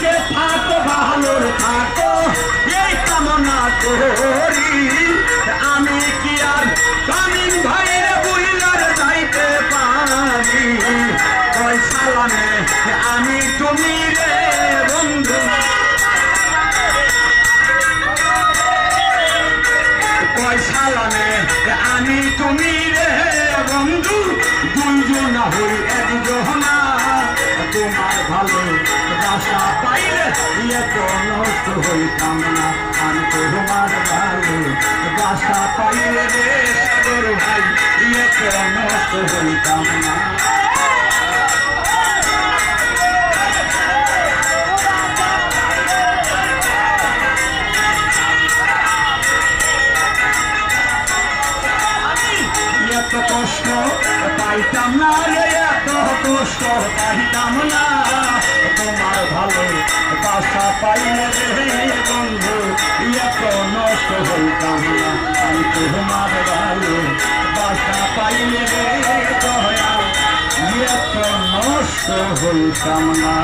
বেঁচে থাকো ভালো থাকো এই কামনা করি। আমি কি আর কামিন ভাইয়ের বুইলার যাইতে পারি? কয় সালামে আমি তুমি রে বন্ধু, কয় সালামে আমি তুমি রে বন্ধু, দুইজন হই একজনা। তোমার ভালো বাসা পাইলে এত নষ্ট হইতাম না। আমি তোমার ভালো বাসা পাইলে রে সাগর ভাই এত নষ্ট হইতাম না। এত কষ্ট পাইতাম না রে, এত কষ্ট পাইতাম না। তোমার ভালো বাসা পাইলে রে বন্ধু এত নষ্ট হইতাম না। আমি তোমার ভালো বাসা পাইলে রে দয়াল এত নষ্ট হইতাম না।